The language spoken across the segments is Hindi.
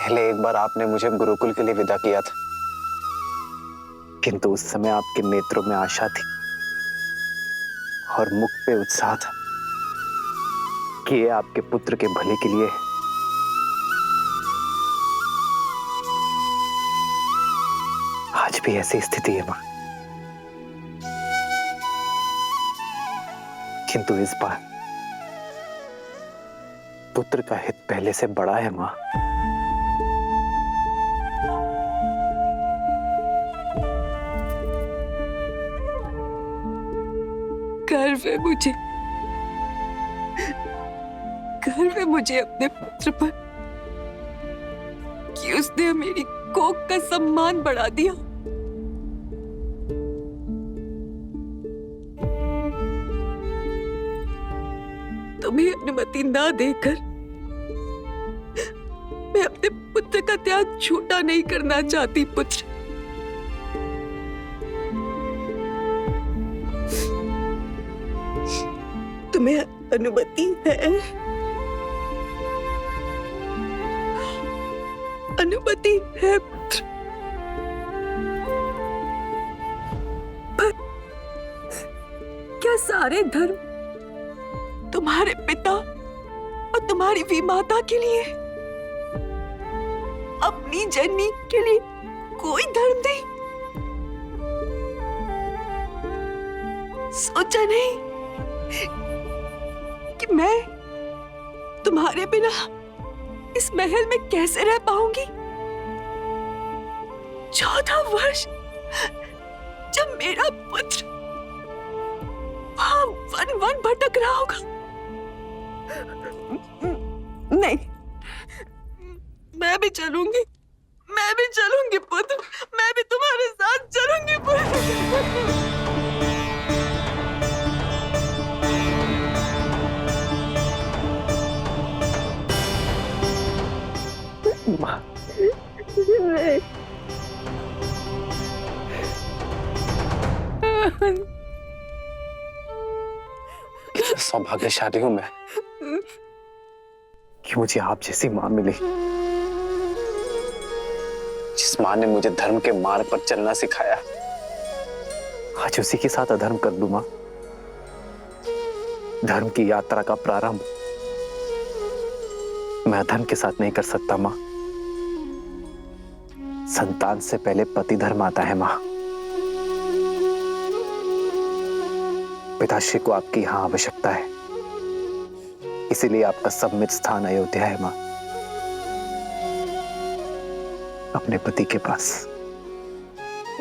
पहले एक बार आपने मुझे गुरुकुल के लिए विदा किया था, किंतु उस समय आपके नेत्रों में आशा थी और मुख पे उत्साह था कि ये आपके पुत्र के भले के लिए है। आज भी ऐसी स्थिति है मां, किंतु इस बार पुत्र का हित पहले से बड़ा है मां। गर्व है मुझे, गर्व है मुझे अपने पुत्र पर कि उसने मेरी कोख का सम्मान बढ़ा दिया। तुम्हें अनुमति ना देकर मैं अपने पुत्र का त्याग झूठा नहीं करना चाहती पुत्र। तुम्हें अनुमति है, अनुमति है पुत्र, पर क्या सारे धर्म तुम्हारे पिता और तुम्हारी विमाता के लिए, अपनी जननी के लिए कोई धर्म नहीं? सोचा नहीं कि मैं तुम्हारे बिना इस महल में कैसे रह पाऊंगी? 14 वर्ष जब मेरा पुत्र वहां वन वन भटक रहा होगा। नहीं, मैं भी चलूंगी, मैं भी चलूंगी पुत्र, मैं भी तुम्हारे साथ चलूंगी पुत्र। मां, कितना सौभाग्यशाली हूं मैं कि मुझे आप जैसी मां मिली, जिस मां ने मुझे धर्म के मार्ग पर चलना सिखाया। आज उसी के साथ अधर्म कर दूं मां। धर्म की यात्रा का प्रारंभ मैं अधर्म के साथ नहीं कर सकता मां। संतान से पहले पति धर्म आता है मां। पिताश्री को आपकी यहां आवश्यकता है, इसीलिए आपका सम्मित स्थान अयोध्या है मां, अपने पति के पास।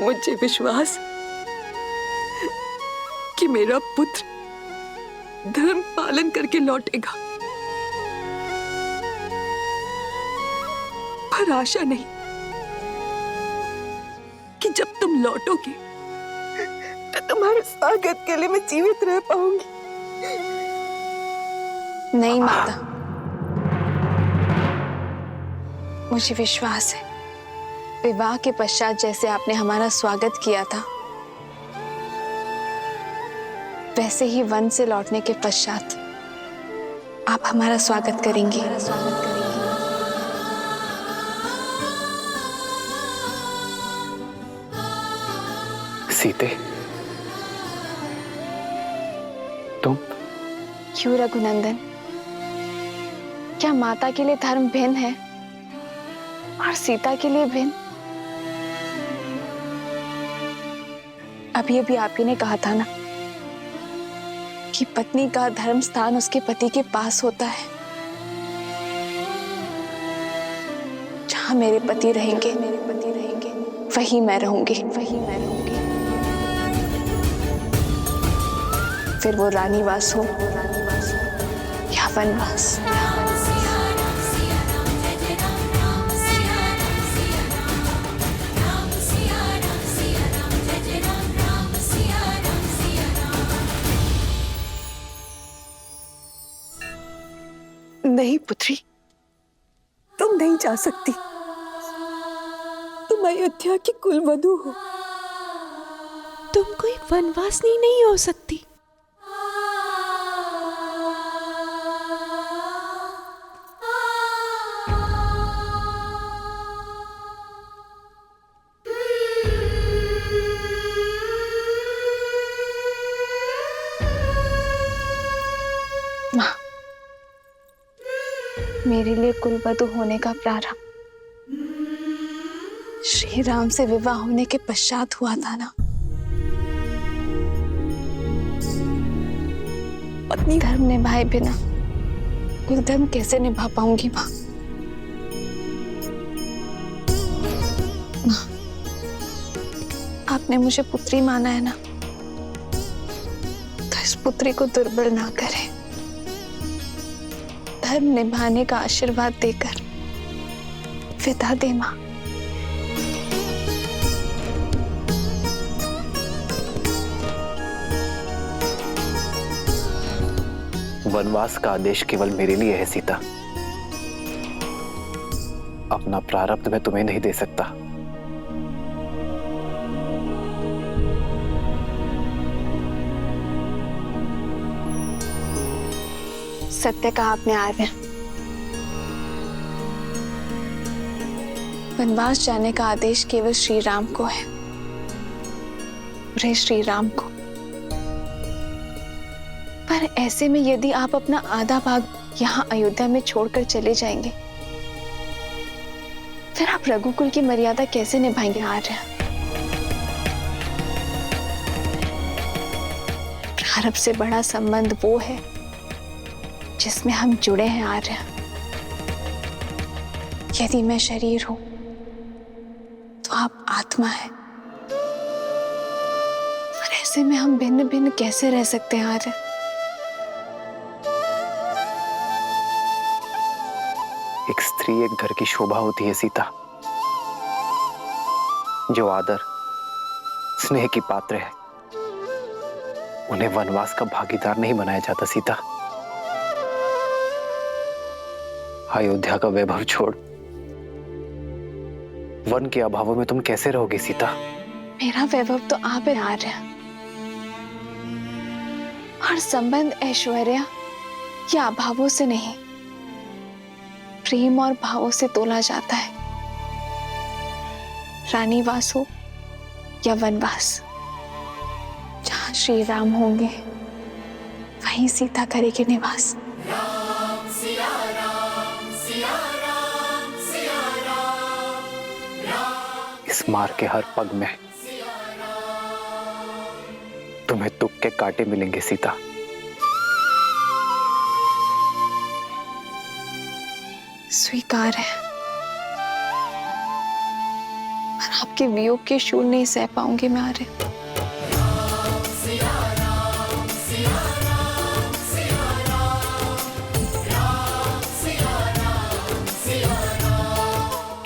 मुझे विश्वास कि मेरा पुत्र धर्म पालन करके लौटेगा, पर आशा नहीं कि जब तुम लौटोगे तो तुम्हारे स्वागत के लिए मैं जीवित रह पाऊंगी। नहीं माता, मुझे विश्वास है विवाह के पश्चात जैसे आपने हमारा स्वागत किया था, वैसे ही वन से लौटने के पश्चात आप हमारा स्वागत करेंगी। सीते, तुम? क्यों रघुनंदन, क्या माता के लिए धर्म भिन्न है और सीता के लिए भिन्न? अभी अभी आप ही ने कहा था ना कि पत्नी का धर्म स्थान उसके पति के पास होता है। जहां मेरे पति रहेंगे वहीं मैं रहूंगी। फिर वो रानीवास हो या वनवास। नहीं पुत्री, तुम नहीं जा सकती। तुम अयोध्या की कुलवधू हो, तुम कोई वनवासिनी नहीं हो सकती। मेरे लिए कुलवधू होने का प्रारंभ श्री राम से विवाह होने के पश्चात हुआ था ना। पत्नी धर्म निभाए बिना कुल धर्म कैसे निभा पाऊंगी माँ? आपने मुझे पुत्री माना है ना, तो इस पुत्री को दुर्बल ना करें। धर्म निभाने का आशीर्वाद देकर विदा दे माँ। वनवास का आदेश केवल मेरे लिए है सीता। अपना प्रारब्ध मैं तुम्हें नहीं दे सकता। सत्य कहा आपने आर्य। वनवास जाने का आदेश केवल श्री राम को है, श्री राम को। पर ऐसे में यदि आप अपना आधा भाग यहाँ अयोध्या में छोड़कर चले जाएंगे, फिर आप रघुकुल की मर्यादा कैसे निभाएंगे आर्य? प्रारब्ध से बड़ा संबंध वो है जिसमें हम जुड़े हैं आर्य। यदि मैं शरीर हूं तो आप आत्मा है, और ऐसे में हम भिन्न भिन्न कैसे रह सकते हैं आर्य? एक स्त्री एक घर की शोभा होती है सीता। जो आदर स्नेह की पात्र है, उन्हें वनवास का भागीदार नहीं बनाया जाता सीता। अयोध्या का वैभव छोड़ वन के अभावों में तुम कैसे रहोगी सीता? मेरा वैभव तो आप है आर्य। हर संबंध ऐश्वर्य या अभावों से नहीं, प्रेम और भावों से तोला जाता है। रानीवास हो या वनवास, जहां श्री राम होंगे वहीं सीता करेगी निवास। इस मार्ग के हर पग में तुम्हें दुख के कांटे मिलेंगे सीता। स्वीकार है, पर आपके वियोग के शूल नहीं सह पाऊंगी मैं आर्य।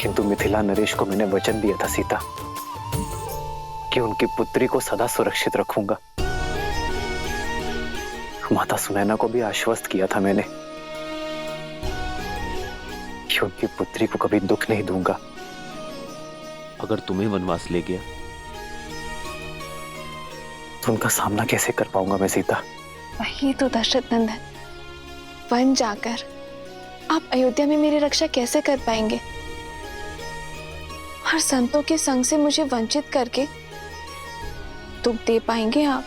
किंतु मिथिला नरेश को मैंने वचन दिया था सीता कि उनकी पुत्री को सदा सुरक्षित रखूंगा। माता सुनैना को भी आश्वस्त किया था मैंने कि उनकी पुत्री को कभी दुख नहीं दूंगा। अगर तुम्हें वनवास ले गया तो उनका सामना कैसे कर पाऊंगा मैं सीता? वही तो दशरथ नंदन, वन जाकर आप अयोध्या में मेरी रक्षा कैसे कर पाएंगे? हर संतों के संग से मुझे वंचित करके दुख दे पाएंगे आप?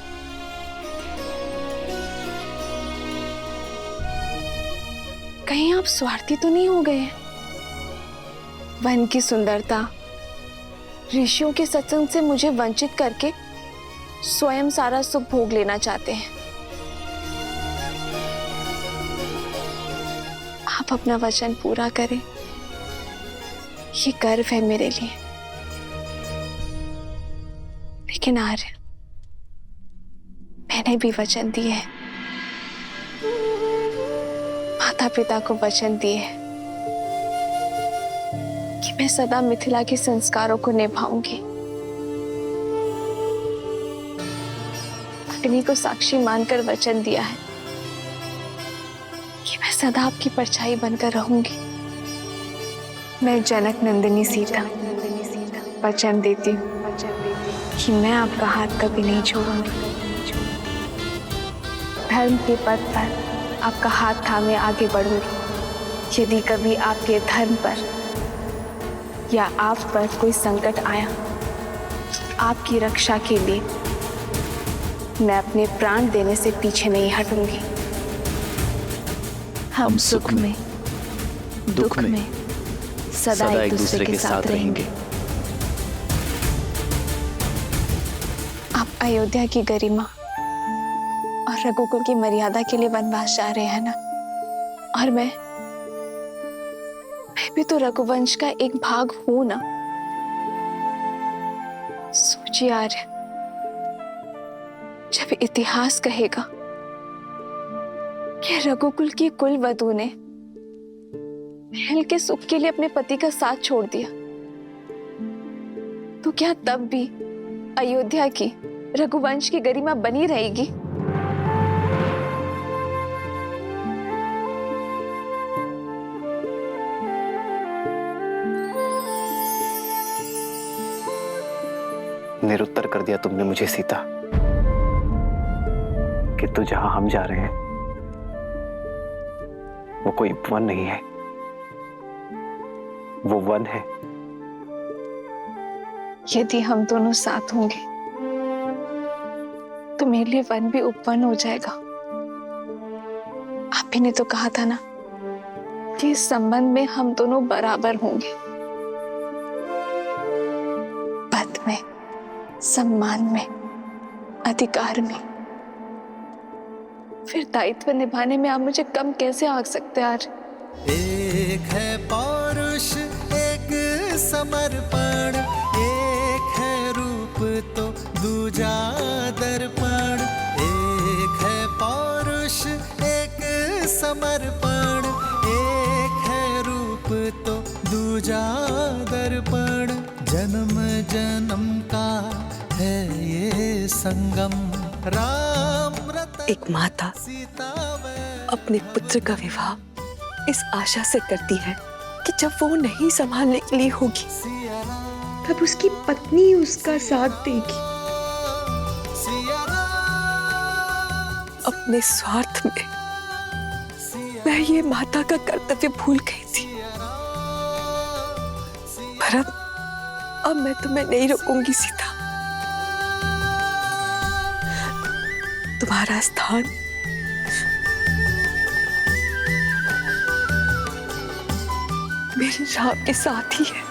कहीं आप स्वार्थी तो नहीं हो गए हैं? वन की सुंदरता, ऋषियों के सत्संग से मुझे वंचित करके स्वयं सारा सुख भोग लेना चाहते हैं। आप अपना वचन पूरा करें, ये गर्व है मेरे लिए। लेकिन आर्य, मैंने भी वचन दिए है, माता पिता को वचन दिए है कि मैं सदा मिथिला के संस्कारों को निभाऊंगी। अग्नि को साक्षी मानकर वचन दिया है कि मैं सदा आपकी परछाई बनकर रहूंगी। मैं जनक नंदिनी सीता वचन देती हूँ कि मैं आपका हाथ कभी नहीं छोड़ूंगी। धर्म के पथ पर आपका हाथ थामे आगे बढ़ूंगी। यदि कभी आपके धर्म पर या आप पर कोई संकट आया, आपकी रक्षा के लिए मैं अपने प्राण देने से पीछे नहीं हटूंगी। हम सुख में दुख में सदा एक दूसरे के साथ रहेंगे। आप अयोध्या की गरिमा और रघुकुल की मर्यादा के लिए वनवास जा रहे हैं ना, और मैं भी तो रघुवंश का एक भाग हूं ना। सोचिए आर्य, जब इतिहास कहेगा कि रघुकुल की कुल वधू ने महल के सुख के लिए अपने पति का साथ छोड़ दिया, तो क्या तब भी अयोध्या की रघुवंश की गरिमा बनी रहेगी? निरुत्तर कर दिया तुमने मुझे सीता, कि तू जहां हम जा रहे हैं वो कोई वन नहीं है, वो वन है। यदि हम दोनों साथ होंगे तो मेरे लिए वन भी उपवन हो जाएगा। आप ही ने तो कहा था ना कि इस संबंध में हम दोनों बराबर होंगे, पद में, सम्मान में, अधिकार में। फिर दायित्व निभाने में आप मुझे कम कैसे आंक सकते हैं? एक है पौरुष, एक समर्पण, एक है रूप तो दूजा दर्पण। एक है पौरुष, एक समर्पण, एक है रूप तो दूजा दर्पण। जन्म जन्म का है ये संगम, राम रतन एक माता अपने पुत्र का विवाह इस आशा से करती है कि जब वो नहीं संभालने के लिए होगी तब उसकी पत्नी उसका साथ देगी। अपने स्वार्थ में मैं ये माता का कर्तव्य भूल गई थी, पर अब मैं तुम्हें नहीं रोकूंगी सीता। तुम्हारा स्थान मेरे राम के साथ ही है।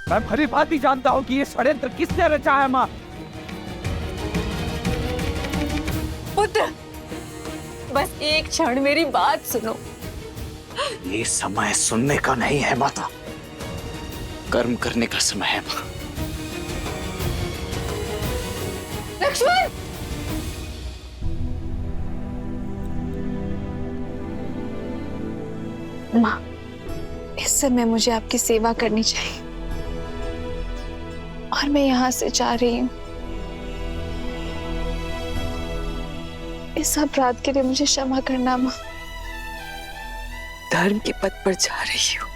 मैं भली भांति जानता हूं कि ये षड्यंत्र किसने रचा है। मां, पुत्र, बस एक क्षण मेरी बात सुनो। ये समय सुनने का नहीं है माता, कर्म करने का समय है मां। लक्ष्मण! माँ, इस समय मुझे आपकी सेवा करनी चाहिए और मैं यहाँ से जा रही हूँ। इस अपराध के लिए मुझे क्षमा करना माँ। धर्म के पथ पर जा रही हूँ,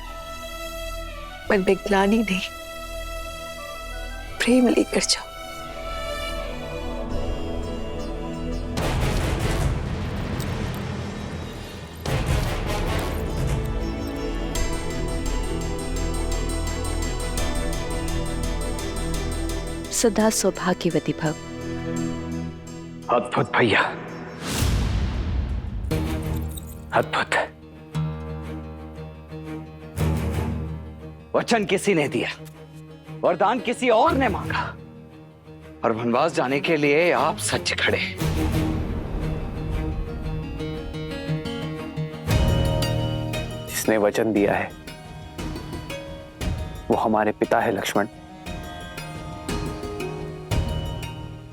मन में ग्लानि नहीं, प्रेम लेकर जाओ। सदा सौभाग्यवती भव। अद्भुत भैया, अद्भुत। वचन किसी ने दिया, वरदान किसी और ने मांगा, और वनवास जाने के लिए आप सच खड़े। जिसने वचन दिया है वो हमारे पिता है लक्ष्मण,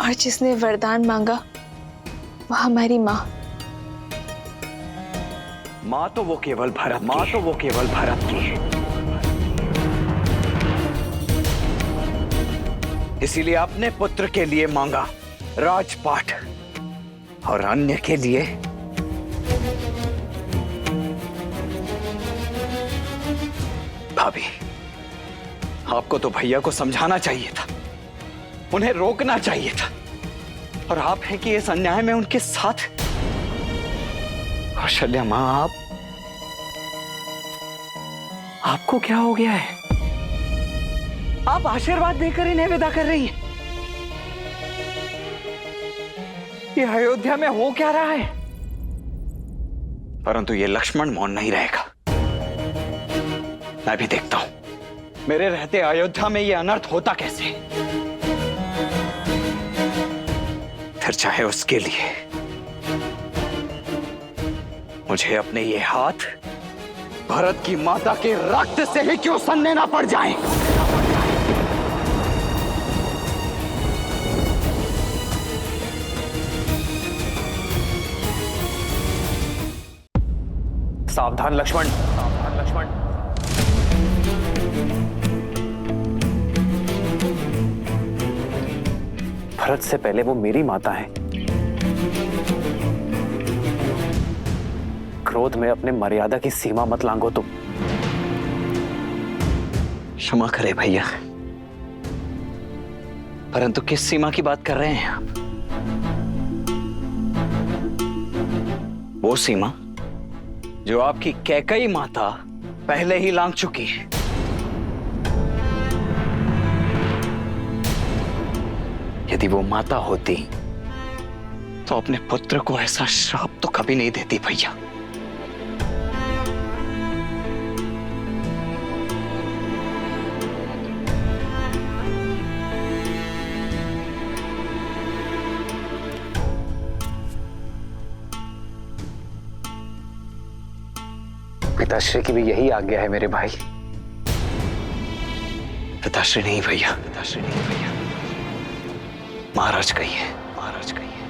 और जिसने वरदान मांगा वो हमारी माँ। माँ तो वो केवल भरत की है। इसीलिए अपने पुत्र के लिए मांगा राजपाट, और अन्य के लिए भाभी। आपको तो भैया को समझाना चाहिए था, उन्हें रोकना चाहिए था, और आप हैं कि इस अन्याय में उनके साथ। कौशल्या मां, आपको क्या हो गया है? आप आशीर्वाद देकर इन्हें विदा कर रही हैं। ये अयोध्या में हो क्या रहा है? परंतु ये लक्ष्मण मौन नहीं रहेगा। मैं भी देखता हूं मेरे रहते अयोध्या में ये अनर्थ होता कैसे। फिर चाहे उसके लिए मुझे अपने ये हाथ भरत की माता के रक्त से ही क्यों सनने ना पड़ जाएं। सावधान लक्ष्मण, सावधान लक्ष्मण। भरत से पहले वो मेरी माता है। क्रोध में अपने मर्यादा की सीमा मत लांघो तुम। क्षमा करे भैया, परंतु किस सीमा की बात कर रहे हैं आप? वो सीमा जो आपकी कैकई माता पहले ही लांघ चुकी है। यदि वो माता होती तो अपने पुत्र को ऐसा श्राप तो कभी नहीं देती भैया। पिताश्री की भी यही आज्ञा है मेरे भाई। पिताश्री नहीं भैया, पिताश्री नहीं भैया, महाराज कही है, महाराज कही है।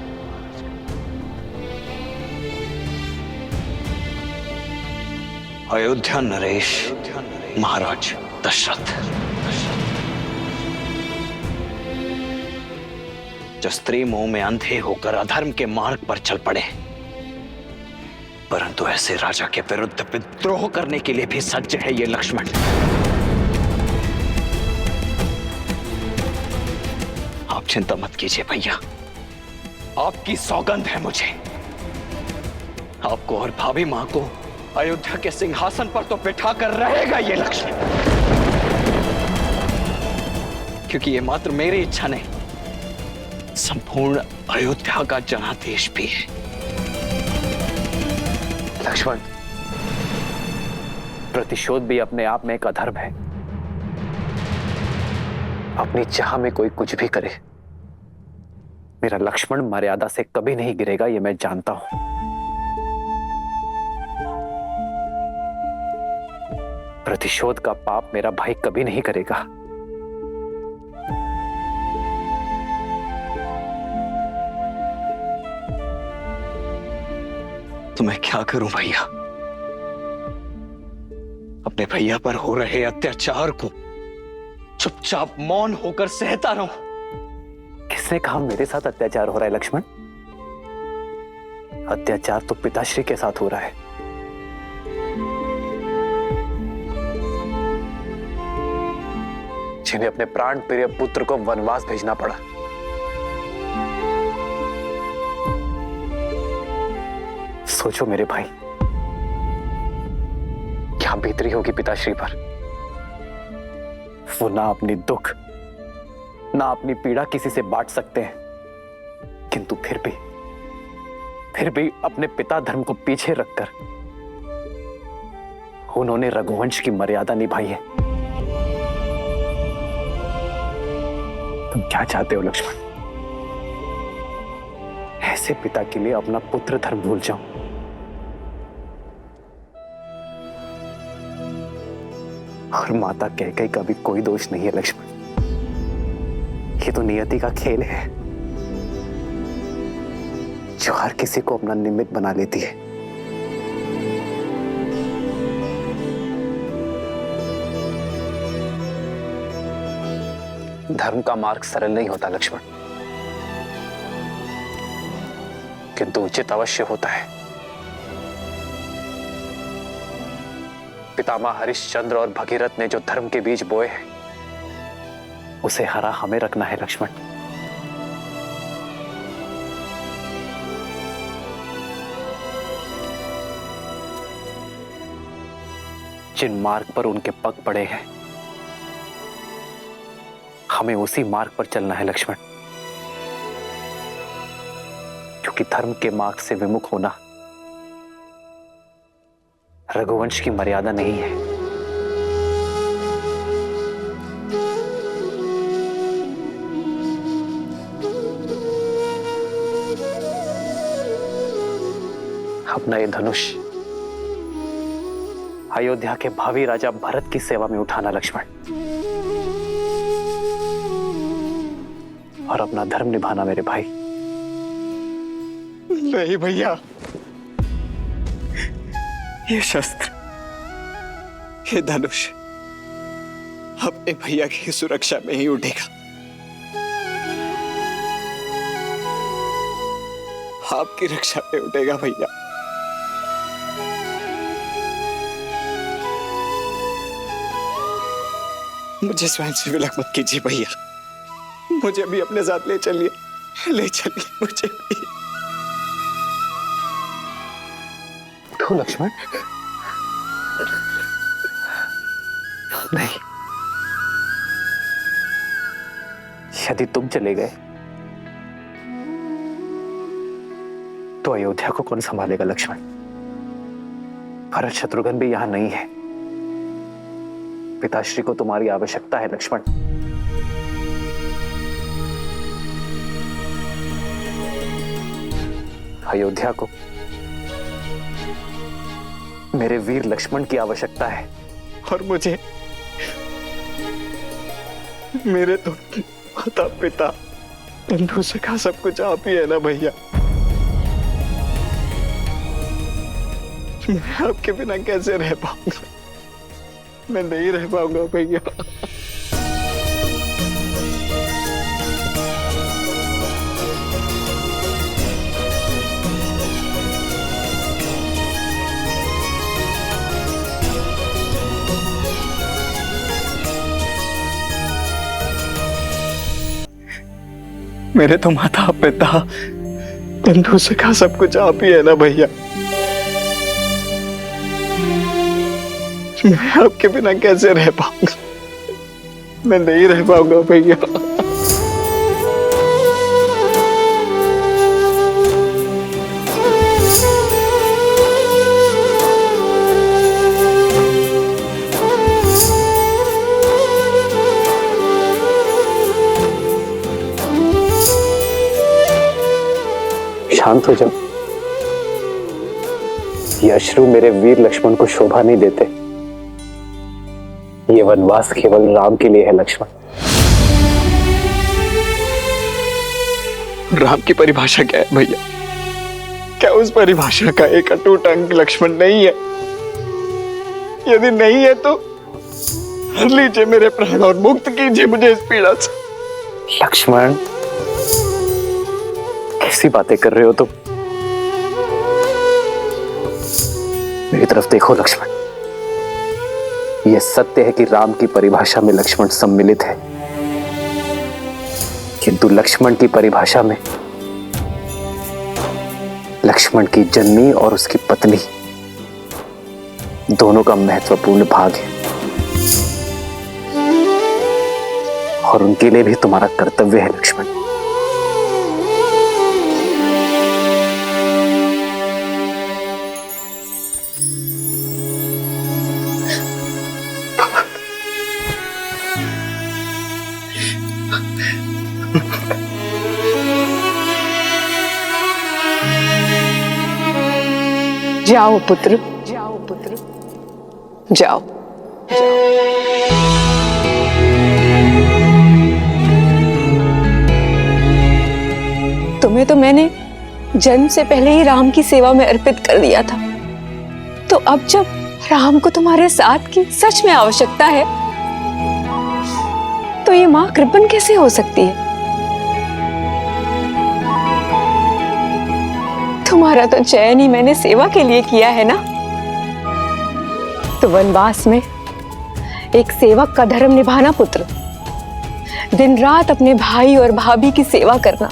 अयोध्या नरेश महाराज दशरथ। जो स्त्री मोह में अंधे होकर अधर्म के मार्ग पर चल पड़े, परंतु ऐसे राजा के विरुद्ध विद्रोह करने के लिए भी सज्ज है ये लक्ष्मण। आप चिंता मत कीजिए भैया, आपकी सौगंध है मुझे। आपको और भाभी मां को अयोध्या के सिंहासन पर तो बिठा कर रहेगा ये लक्ष्मण, क्योंकि ये मात्र मेरी इच्छा नहीं, संपूर्ण अयोध्या का जनादेश भी है। लक्ष्मण, प्रतिशोध भी अपने आप में एक अधर्म है। अपनी चाह में कोई कुछ भी करे, मेरा लक्ष्मण मर्यादा से कभी नहीं गिरेगा, ये मैं जानता हूं। प्रतिशोध का पाप मेरा भाई कभी नहीं करेगा। तो मैं क्या करूं भैया? अपने भैया पर हो रहे अत्याचार को चुपचाप मौन होकर सहता रहूं? किसने कहा मेरे साथ अत्याचार हो रहा है लक्ष्मण? अत्याचार तो पिताश्री के साथ हो रहा है। जिन्हें अपने प्राण प्रिय पुत्र को वनवास भेजना पड़ा। सोचो मेरे भाई, क्या बीतरी होगी पिताश्री पर। वो ना अपनी दुख ना अपनी पीड़ा किसी से बांट सकते हैं, किंतु फिर भी अपने पिता धर्म को पीछे रखकर उन्होंने रघुवंश की मर्यादा निभाई है। तुम क्या चाहते हो लक्ष्मण? ऐसे पिता के लिए अपना पुत्र धर्म भूल जाऊं? और माता कैकेयी का भी कोई दोष नहीं है लक्ष्मण। ये तो नियति का खेल है जो हर किसी को अपना निमित्त बना लेती है। धर्म का मार्ग सरल नहीं होता लक्ष्मण, किंतु उचित अवश्य होता है। पितामह हरिश्चंद्र और भगीरथ ने जो धर्म के बीज बोए हैं, उसे हरा हमें रखना है लक्ष्मण। जिन मार्ग पर उनके पग पड़े हैं, हमें उसी मार्ग पर चलना है लक्ष्मण, क्योंकि धर्म के मार्ग से विमुख होना रघुवंश की मर्यादा नहीं है। अपना ये धनुष अयोध्या के भावी राजा भरत की सेवा में उठाना लक्ष्मण, और अपना धर्म निभाना मेरे भाई। नहीं भैया, ये शस्त्र, ये धनुष अपने भैया की सुरक्षा में ही उठेगा। आपकी रक्षा में उठेगा भैया। मुझे स्वयं से विलक मत कीजिए भैया, मुझे भी अपने साथ ले चलिए, ले चलिए मुझे भी। तो लक्ष्मण नहीं, यदि तुम चले गए तो अयोध्या को कौन संभालेगा लक्ष्मण? भरत शत्रुघ्न भी यहां नहीं है। पिताश्री को तुम्हारी आवश्यकता है लक्ष्मण। अयोध्या को मेरे वीर लक्ष्मण की आवश्यकता है। और मुझे मेरे तो माता पिता बंधु सखा सब कुछ आप ही है ना भैया। मैं आपके बिना कैसे रह पाऊंगा? मैं नहीं रह पाऊंगा भैया। मेरे तो माता पिता बंधु सखा सब कुछ आप ही है ना भैया। मैं आपके बिना कैसे रह पाऊंगा? मैं नहीं रह पाऊंगा भैया। शांत हो जाओ। ये अश्रु मेरे वीर लक्ष्मण को शोभा नहीं देते। ये वनवास केवल राम के लिए है लक्ष्मण। राम की परिभाषा क्या है भैया? क्या उस परिभाषा का एक अटूट अंग लक्ष्मण नहीं है? यदि नहीं है तो हर लीजिए मेरे प्राण और मुक्त कीजिए मुझे इस पीड़ा से। लक्ष्मण, कैसी बातें कर रहे हो तुम? मेरी तरफ देखो लक्ष्मण। यह सत्य है कि राम की परिभाषा में लक्ष्मण सम्मिलित है, किंतु लक्ष्मण की परिभाषा में लक्ष्मण की जननी और उसकी पत्नी दोनों का महत्वपूर्ण भाग है, और उनके लिए भी तुम्हारा कर्तव्य है लक्ष्मण। जाओ पुत्र, जाओ पुत्र, जाओ। तुम्हें तो मैंने जन्म से पहले ही राम की सेवा में अर्पित कर दिया था, तो अब जब राम को तुम्हारे साथ की सच में आवश्यकता है, तो ये मां कृपण कैसे हो सकती है? तुम्हारा तो चयन ही मैंने सेवा के लिए किया है ना। तो वनवास में एक सेवक का धर्म निभाना पुत्र, दिन रात अपने भाई और भाभी की सेवा करना,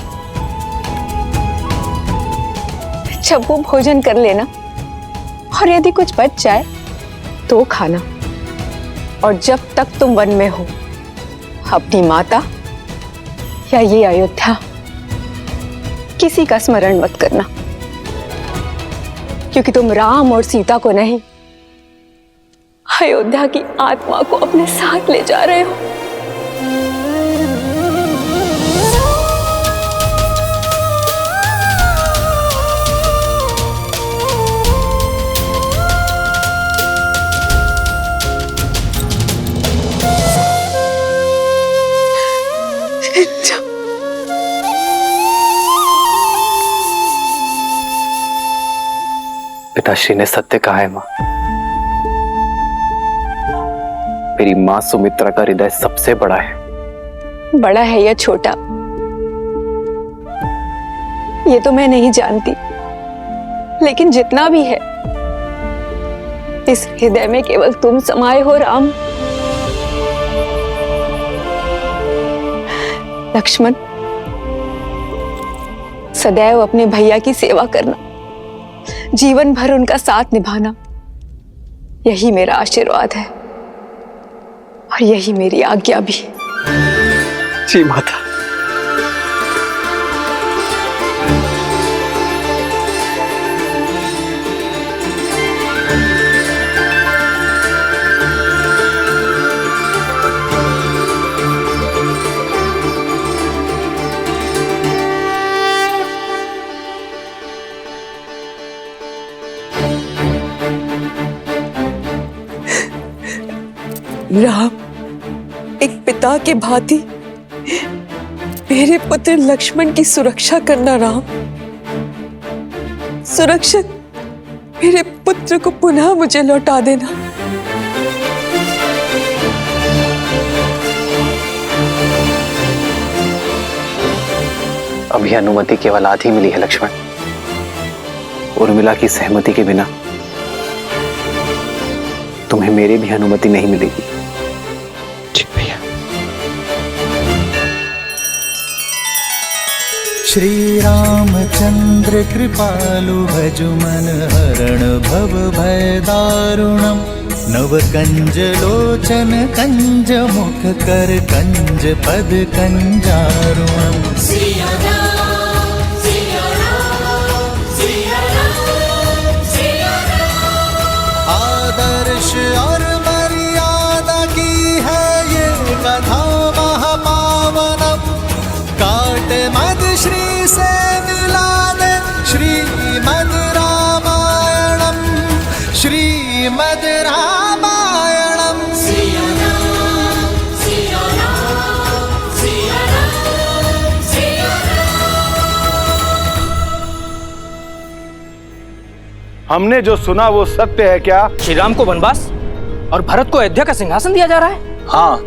जब वो भोजन कर लेना और यदि कुछ बच जाए तो खाना, और जब तक तुम वन में हो अपनी माता या ये अयोध्या, किसी का स्मरण मत करना, क्योंकि तुम राम और सीता को नहीं, अयोध्या की आत्मा को अपने साथ ले जा रहे हो। पिताश्री ने सत्य कहा है मां। मेरी मां सुमित्रा का हृदय सबसे बड़ा है। बड़ा है या छोटा, ये तो मैं नहीं जानती, लेकिन जितना भी है, इस हृदय में केवल तुम समाये हो राम। लक्ष्मण, सदैव अपने भैया की सेवा करना, जीवन भर उनका साथ निभाना, यही मेरा आशीर्वाद है और यही मेरी आज्ञा भी। जी माता। राम, एक पिता के भांति मेरे पुत्र लक्ष्मण की सुरक्षा करना राम। सुरक्षित मेरे पुत्र को पुनः मुझे लौटा देना। अभी अनुमति केवल आधी मिली है लक्ष्मण। उर्मिला की सहमति के बिना तुम्हें मेरी भी अनुमति नहीं मिलेगी। जी भैया। श्री रामचंद्र कृपालु भजु मन हरण भव भय दारुणम। नव कंज लोचन कंज मुख कर कंज पद कंजारुणम। आदर्श और मर्यादा की है ये कथा महापावनम। काट मद श्री से मिला दे श्रीमद रामायणम। श्रीमद रामायणम। हमने जो सुना वो सत्य है क्या? श्री राम को वनवास और भरत को अयोध्या का सिंहासन दिया जा रहा है। हाँ,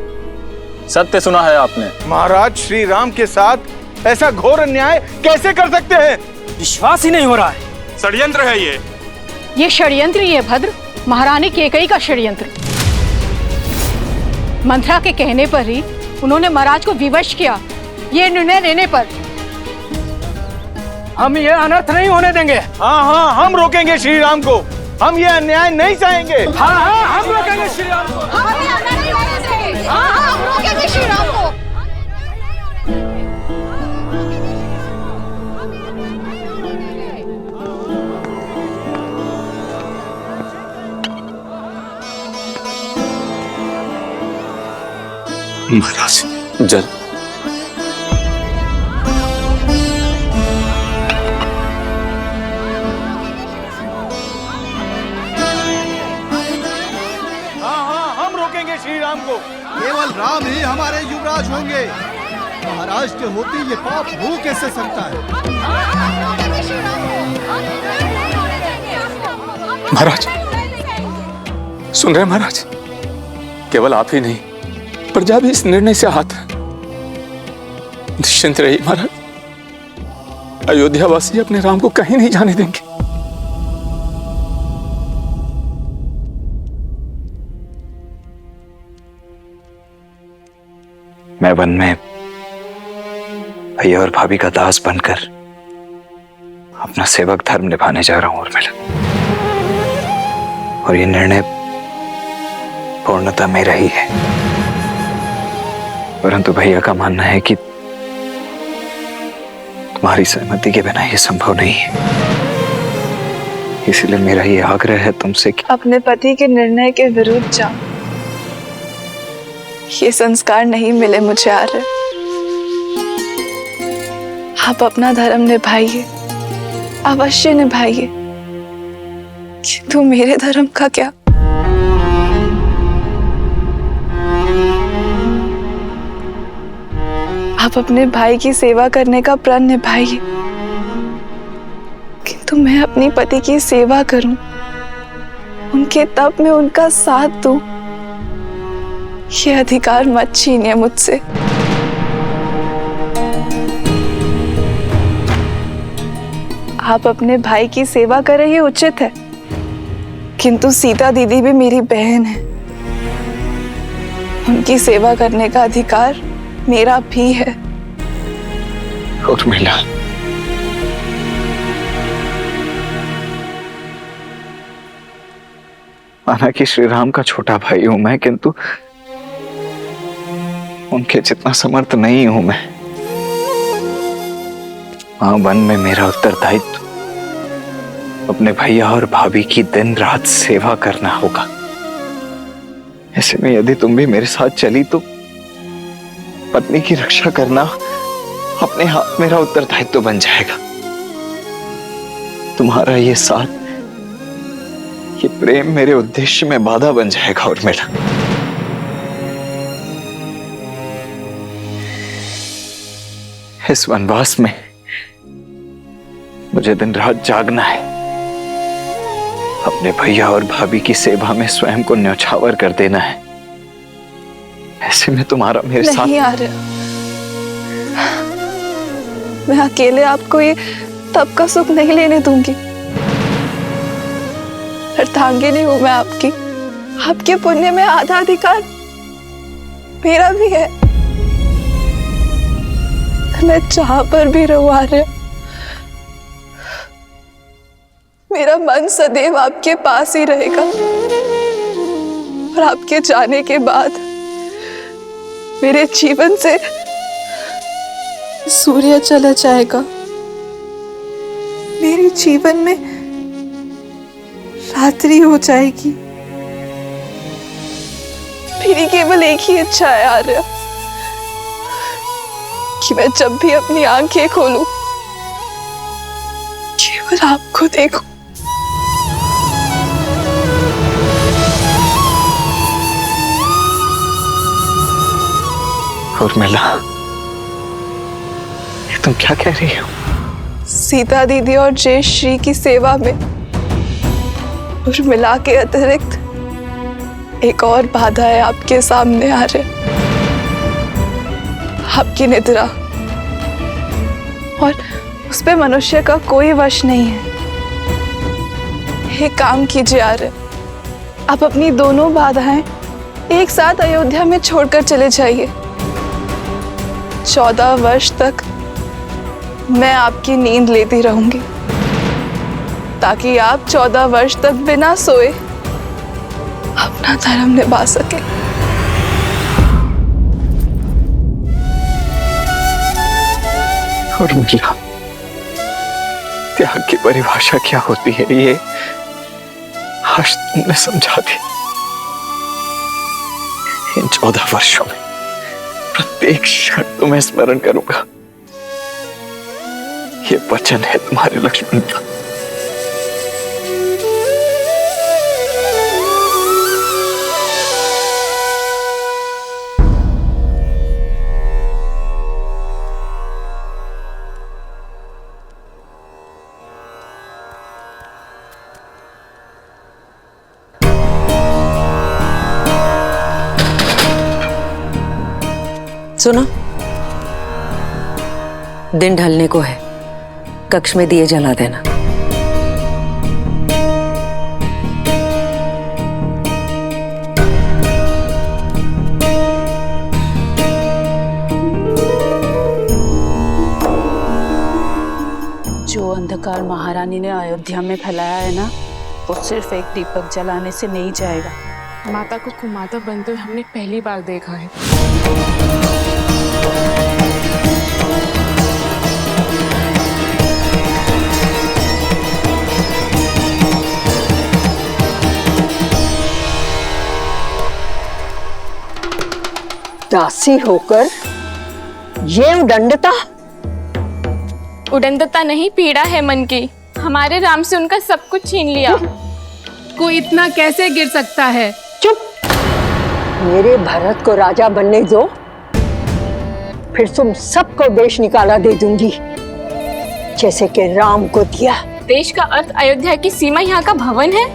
सत्य सुना है आपने। महाराज श्री राम के साथ ऐसा घोर अन्याय कैसे कर सकते हैं? विश्वास ही नहीं हो रहा है। षड्यंत्र है ये षड्यंत्र ही है भद्र, महारानी केकई का षड्यंत्र। मंथरा के कहने पर ही उन्होंने महाराज को विवश किया। ये निर्णय लेने पर हम ये अनर्थ नहीं होने देंगे। हाँ हाँ, हम रोकेंगे श्री राम को। हम ये अन्याय नहीं चाहेंगे। हाँ हाँ, हम रोकेंगे श्री राम को। हम रोकेंगे श्री राम को। महाराज, जल। श्री राम को। केवल राम ही हमारे युवराज होंगे। महाराज के होते ये पाप हो कैसे सकता है? महाराज, सुन रहे महाराज? केवल आप ही नहीं, प्रजा भी इस निर्णय से आहत है। निश्चिंत रहिए महाराज, अयोध्यावासी अपने राम को कहीं नहीं जाने देंगे। मैं वन में भैया और भाभी का दास बनकर अपना सेवक धर्म निभाने जा रहा हूं उर्मिला। और ये निर्णय पूर्णतः मेरा ही है, परंतु भैया का मानना है कि तुम्हारी सहमति के बिना ये संभव नहीं है। इसलिए मेरा ये आग्रह है तुमसे कि अपने पति के निर्णय के विरुद्ध जाओ। ये संस्कार नहीं मिले मुझे आर्य। आप अपना धर्म निभाइए, अवश्य निभाइए, किंतु मेरे धर्म का क्या? आप अपने भाई की सेवा करने का प्रण निभाइए, किंतु मैं अपने पति की सेवा करूं, उनके तप में उनका साथ दूं, ये अधिकार मत छीनिए मुझसे। आप अपने भाई की सेवा करें ये उचित है, किंतु सीता दीदी भी मेरी बहन है। उनकी सेवा करने का अधिकार मेरा भी है। उर्मिला, माना कि श्री राम का छोटा भाई हूं मैं, किंतु उनके जितना समर्थ नहीं हूं मैं। वहां वन में मेरा उत्तरदायित्व अपने भैया और भाभी की दिन रात सेवा करना होगा। ऐसे में यदि तुम भी मेरे साथ चली तो पत्नी की रक्षा करना अपने हाथ मेरा उत्तरदायित्व बन जाएगा। तुम्हारा ये साथ, ये प्रेम मेरे उद्देश्य में बाधा बन जाएगा। उर्मिला, इस वनवास में मुझे दिन रात जागना है, अपने भैया और भाभी की सेवा में स्वयं को न्यौछावर कर देना है। ऐसे में तुम्हारा मेरे साथ नहीं आ रहा। मैं अकेले आपको ये तब का सुख नहीं लेने दूंगी। अर्धांगिनी हूं मैं आपकी। आपके पुण्य में आधा अधिकार मेरा भी है। मैं जहां पर भी रहूं आर्य, मेरा मन सदैव आपके पास ही रहेगा। और आपके जाने के बाद मेरे जीवन से सूर्य चला जाएगा। मेरे जीवन में रात्रि हो जाएगी। मेरी केवल एक ही इच्छा है आर्य, कि मैं जब भी अपनी आंखें खोलूं केवल आपको देखूं। उर्मिला, ये तुम क्या कह रही हो? सीता दीदी और जय श्री की सेवा में उर्मिला के अतिरिक्त एक और बाधा है आपके सामने आ रहे। आपकी निद्रा, और उस पे मनुष्य का कोई वश नहीं है। एक काम कीजिए आर्य, आप अपनी दोनों बाधाएं एक साथ अयोध्या में छोड़कर चले जाइए। 14 वर्ष तक मैं आपकी नींद लेती रहूंगी, ताकि आप 14 वर्ष तक बिना सोए अपना धर्म निभा सके। उर्मिला, त्याग की परिभाषा क्या होती है ये आज तुमने समझा दी। इन 14 वर्षों में प्रत्येक क्षण तुम्हें स्मरण करूंगा, ये वचन है तुम्हारे लक्ष्मण का। सुनो, दिन ढलने को है, कक्ष में दिए जला देना। जो अंधकार महारानी ने अयोध्या में फैलाया है ना, वो सिर्फ एक दीपक जलाने से नहीं जाएगा। माता को कुमाता बनते हुए हमने पहली बार देखा है। दासी होकर ये उदंडता। उदंडता नहीं, पीड़ा है मन की। हमारे राम से उनका सब कुछ छीन लिया। कोई इतना कैसे गिर सकता है? चुप। मेरे भरत को राजा बनने दो, फिर तुम सबको देश निकाला दे दूंगी, जैसे कि राम को दिया। देश का अर्थ अयोध्या की सीमा यहाँ का भवन है?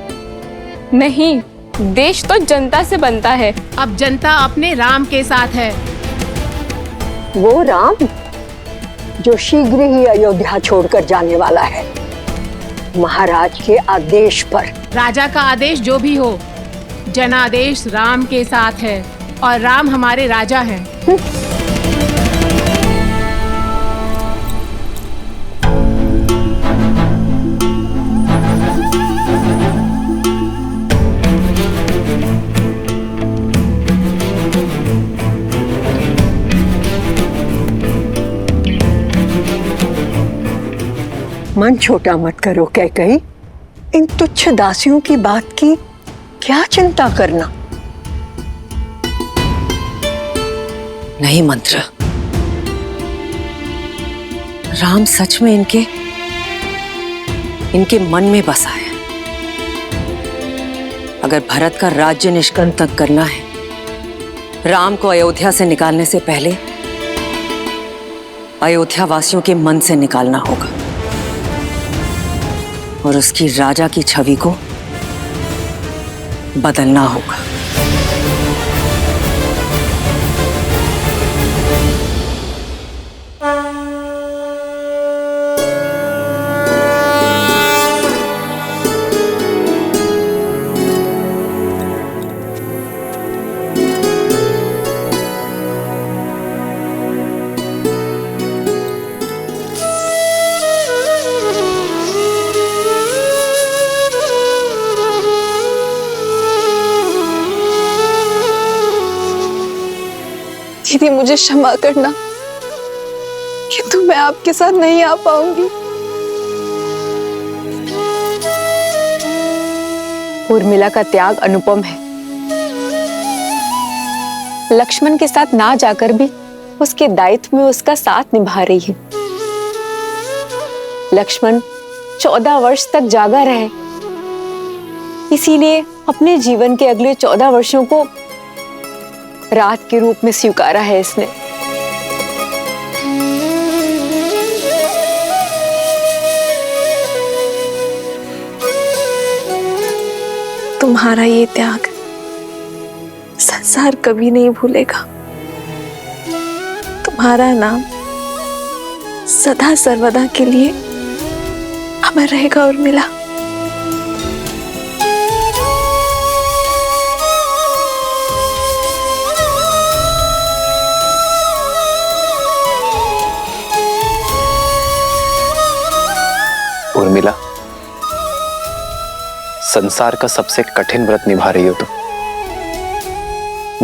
नहीं, देश तो जनता से बनता है। अब जनता अपने राम के साथ है। वो राम जो शीघ्र ही अयोध्या छोड़कर जाने वाला है, महाराज के आदेश पर। राजा का आदेश जो भी हो, जनादेश राम के साथ है और राम हमारे राजा हैं। मन छोटा मत करो कैकई। इन तुच्छ दासियों की बात की क्या चिंता करना। नहीं मंत्र, राम सच में इनके मन में बसा है। अगर भरत का राज्य निष्कंटक करना है, राम को अयोध्या से निकालने से पहले अयोध्या वासियों के मन से निकालना होगा और उसकी राजा की छवि को बदलना होगा। दीदी, मुझे क्षमा करना, किंतु मैं आपके साथ नहीं आ पाऊंगी। उर्मिला का त्याग अनुपम है। लक्ष्मण के साथ ना जाकर भी उसके दायित्व में उसका साथ निभा रही है। लक्ष्मण 14 वर्ष तक जागा रहे, इसीलिए अपने जीवन के अगले 14 वर्षों को रात के रूप में स्वीकारा है इसने। तुम्हारा ये त्याग संसार कभी नहीं भूलेगा। तुम्हारा नाम सदा सर्वदा के लिए अमर रहेगा उर्मिला। उर्मिला, संसार का सबसे कठिन व्रत निभा रही हो तुम।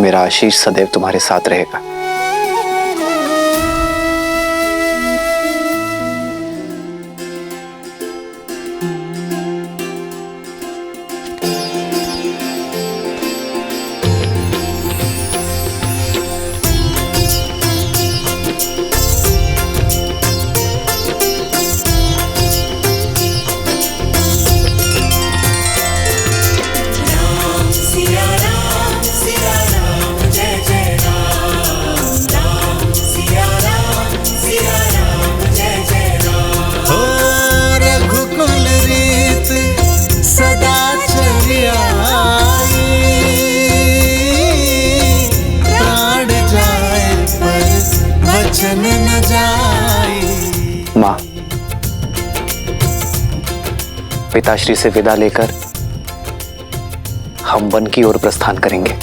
मेरा आशीष सदैव तुम्हारे साथ रहेगा। माँ, पिताश्री से विदा लेकर हम वन की ओर प्रस्थान करेंगे।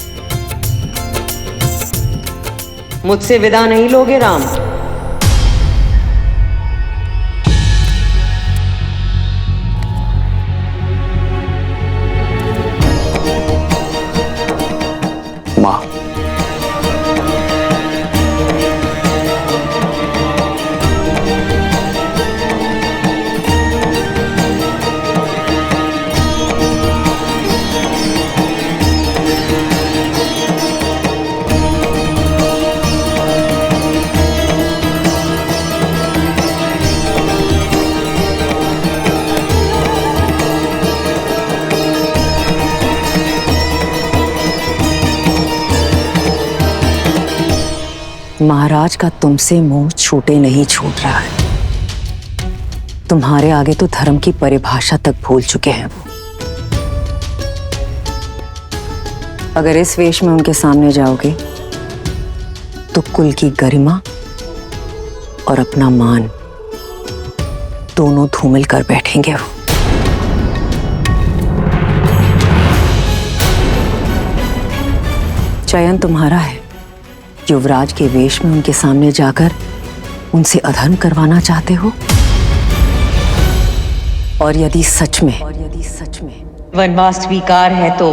मुझसे विदा नहीं लोगे राम? माँ, महाराज का तुमसे मुंह छूटे नहीं छूट रहा है। तुम्हारे आगे तो धर्म की परिभाषा तक भूल चुके हैं वो। अगर इस वेश में उनके सामने जाओगे तो कुल की गरिमा और अपना मान दोनों धूमिल कर बैठेंगे वो। चयन तुम्हारा है। युवराज के वेश में उनके सामने जाकर उनसे अधर्म करवाना चाहते हो, और यदि सच में वनवास स्वीकार है तो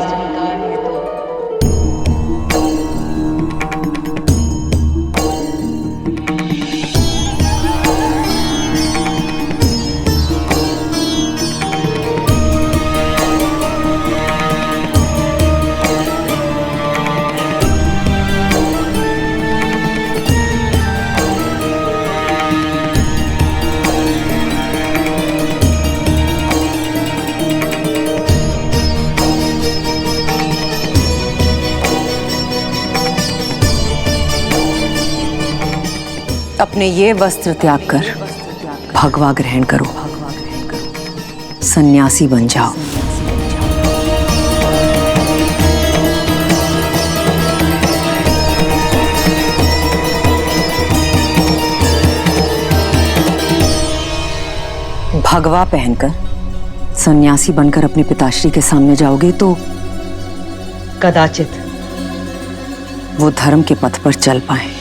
अपने ये वस्त्र त्याग कर भगवा ग्रहण करो, सन्यासी बन जाओ। भगवा पहनकर सन्यासी बनकर अपने पिताश्री के सामने जाओगे तो कदाचित वो धर्म के पथ पर चल पाए।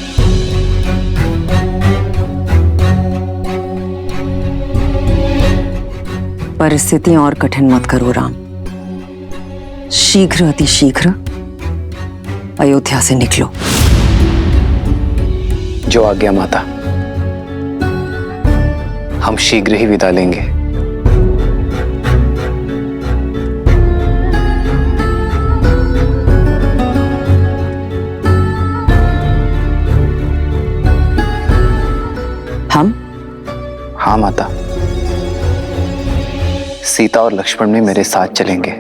परिस्थितियां और कठिन मत करो राम। शीघ्र अतिशीघ्र अयोध्या से निकलो। जो आज्ञा माता। हम शीघ्र ही विदा लेंगे। हम? हाँ माता, सीता और लक्ष्मण भी मेरे साथ चलेंगे।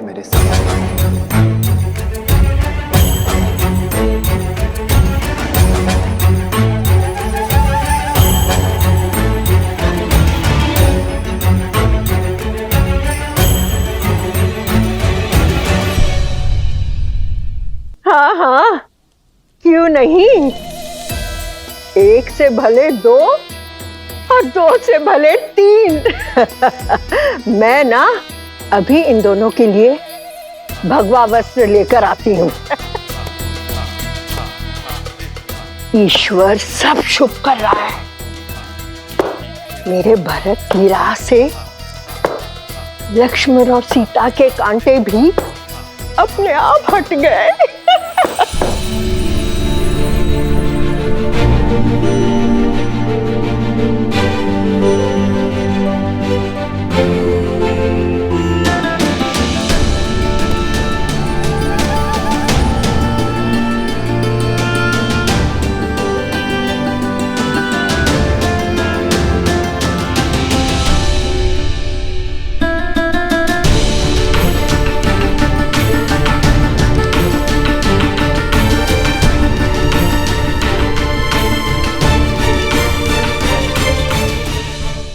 हाँ हाँ, क्यों नहीं। एक से भले दो और दो से भले तीन। मैं ना अभी इन दोनों के लिए भगवा वस्त्र लेकर आती हूँ। ईश्वर सब शुभ कर रहा है। मेरे भरत की राह से लक्ष्मण और सीता के कांटे भी अपने आप हट गए।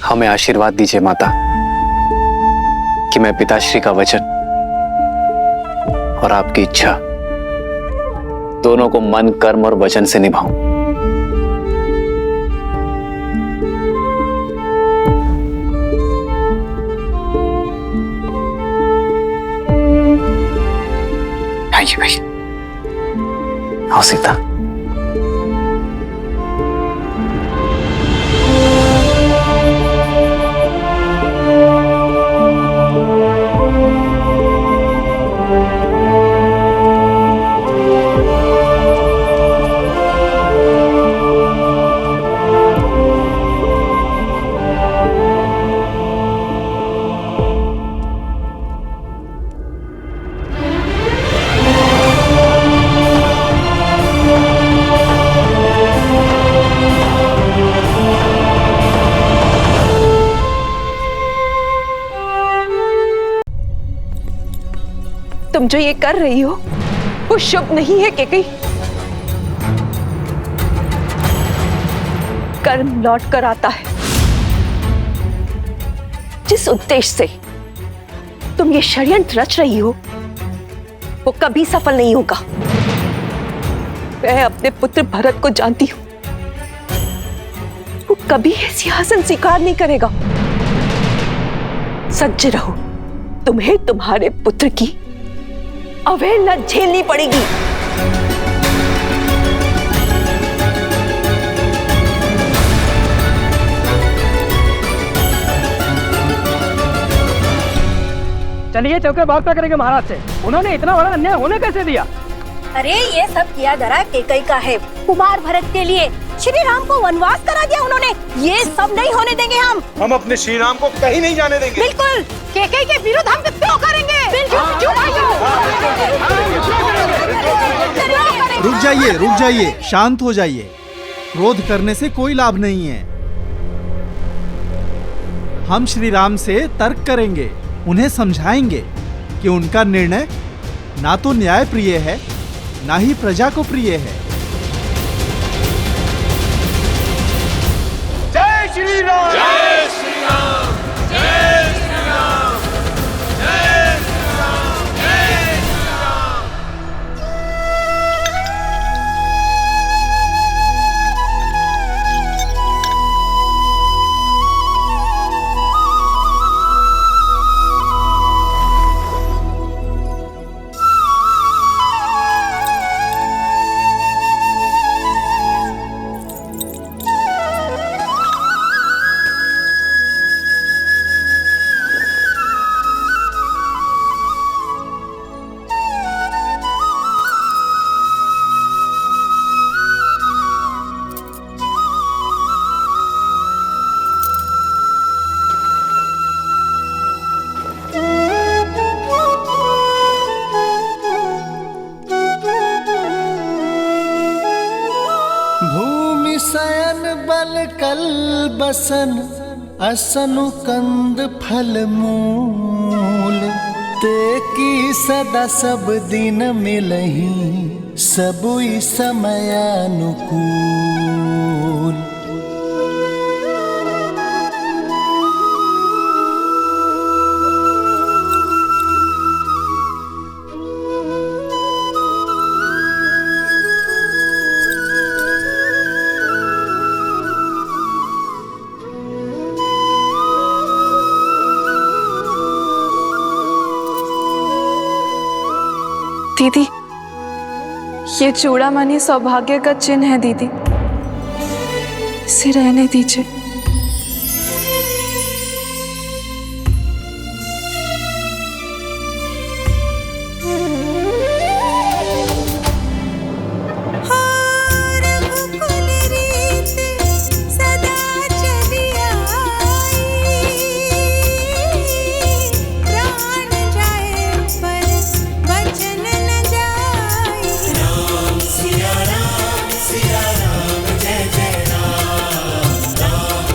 हमें आशीर्वाद दीजिए माता कि मैं पिताश्री का वचन और आपकी इच्छा दोनों को मन, कर्म और वचन से निभाऊं। आइए भाई, आओ सीता। तुम जो ये कर रही हो वो शुभ नहीं है केकई। कर्म लौट कर आता है। जिस उद्देश्य से तुम ये षड्यंत्र रच रही हो वो कभी सफल नहीं होगा। मैं अपने पुत्र भरत को जानती हूं, वो कभी ये सिंहासन स्वीकार नहीं करेगा। सज्ज रहो, तुम्हें तुम्हारे पुत्र की अवहेलना झेलनी पड़ेगी। चलिए चौके वार्ता करेंगे महाराज से। उन्होंने इतना बड़ा अन्याय होने कैसे दिया? अरे ये सब किया धरा केकई का है। कुमार भरत के लिए श्री राम को वनवास करा दिया उन्होंने। ये सब नहीं होने देंगे हम अपने श्री राम को कहीं नहीं जाने देंगे। बिल्कुल, केकई के विरुद्ध हम क्यों करेंगे? रुक जाइए, शांत हो जाइए। क्रोध करने से कोई लाभ नहीं है। हम श्री राम से तर्क करेंगे, उन्हें समझाएंगे कि उनका निर्णय ना तो न्याय प्रिय है ना ही प्रजा को प्रिय है। जय श्री राम, जय श्री राम, जय श्री राम, जय श्री राम, जय श्री राम। कल बसन असनु कंद फल मूल ते की सदा सब दिन मिलही सबुई समयानुकूल। दीदी, ये चूड़ामणि सौभाग्य का चिन्ह है दीदी, इसे रहने दीजिए। राम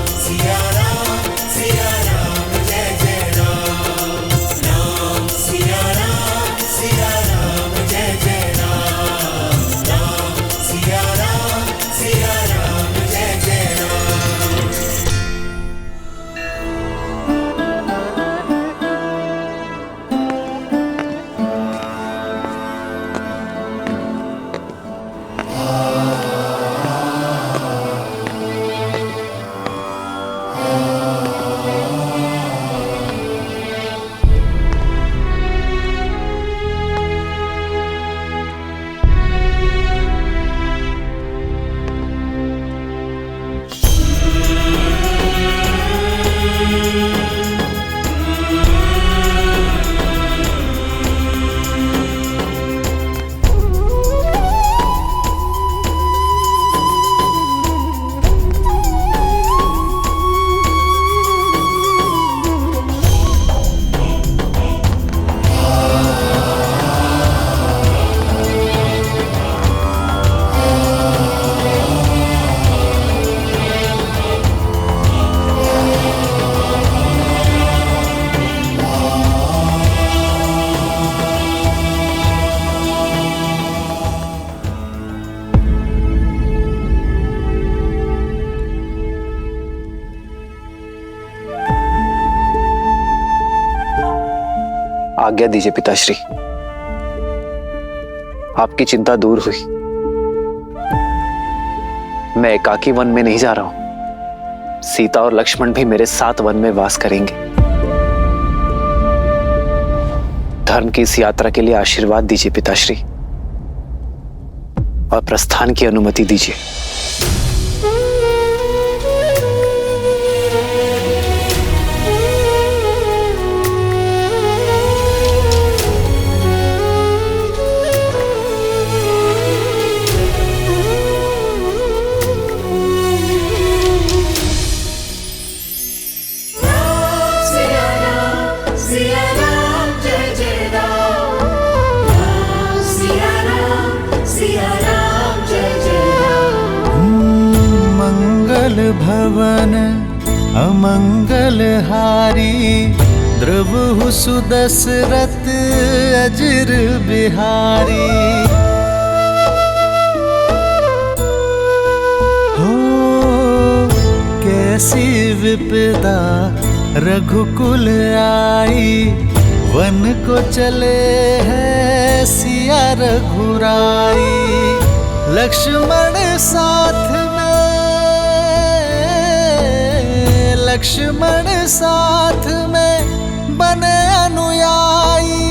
आज्ञा दीजिए पिताश्री। आपकी चिंता दूर हुई। मैं एकाकी वन में नहीं जा रहा हूं। सीता और लक्ष्मण भी मेरे साथ वन में वास करेंगे। धर्म की इस यात्रा के लिए आशीर्वाद दीजिए पिताश्री और प्रस्थान की अनुमति दीजिए। भवन अमंगल हारी द्रवहु सुदशरथ अजर बिहारी। हो कैसी विपदा रघुकुल आई, वन को चले हैं सिया रघुराई। लक्ष्मण साथ लक्ष्मण साथ में बने अनुयायी,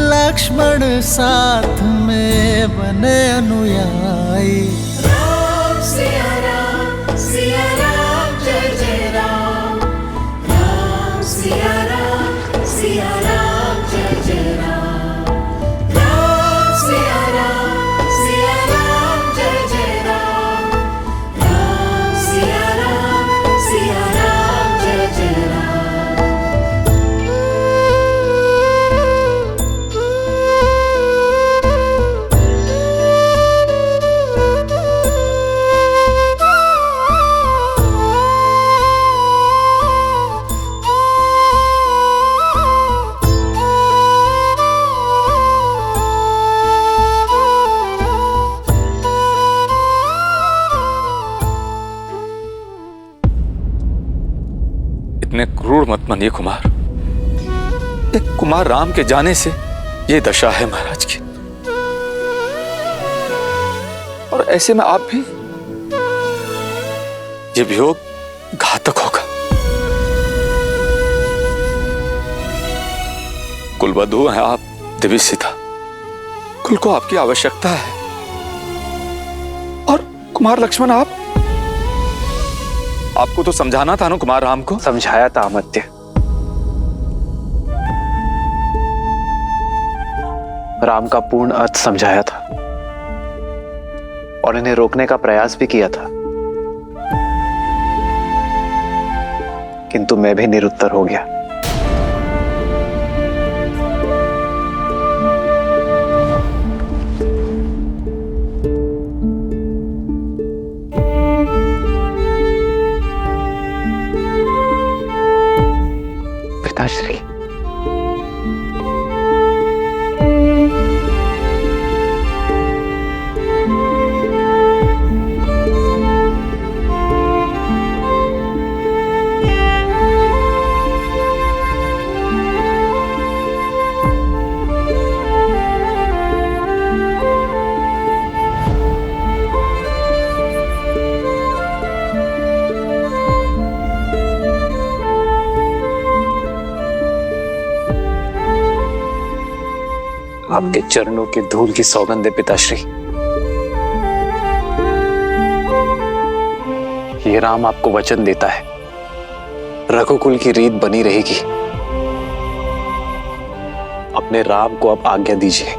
लक्ष्मण साथ में बने अनुयायी। राम सिया राम जय जय राम। राम सिया राम जय जय राम। राम सिया राम जय जय राम। राम सिया राम जय जय राम। इतने क्रूर मत बनिए कुमार। एक कुमार राम के जाने से ये दशा है महाराज की, और ऐसे में आप भी, ये वियोग घातक होगा। कुलवधू हैं आप देवी सीता, कुल को आपकी आवश्यकता है। और कुमार लक्ष्मण आपको तो समझाना था ना कुमार राम को। समझाया था अमात्य, राम का पूर्ण अर्थ समझाया था और इन्हें रोकने का प्रयास भी किया था, किंतु मैं भी निरुत्तर हो गया। पिताश्री, आपके चरणों के धूल की सौगंध है पिताश्री। ये राम आपको वचन देता है, रघुकुल की रीत बनी रहेगी। अपने राम को अब आज्ञा दीजिए।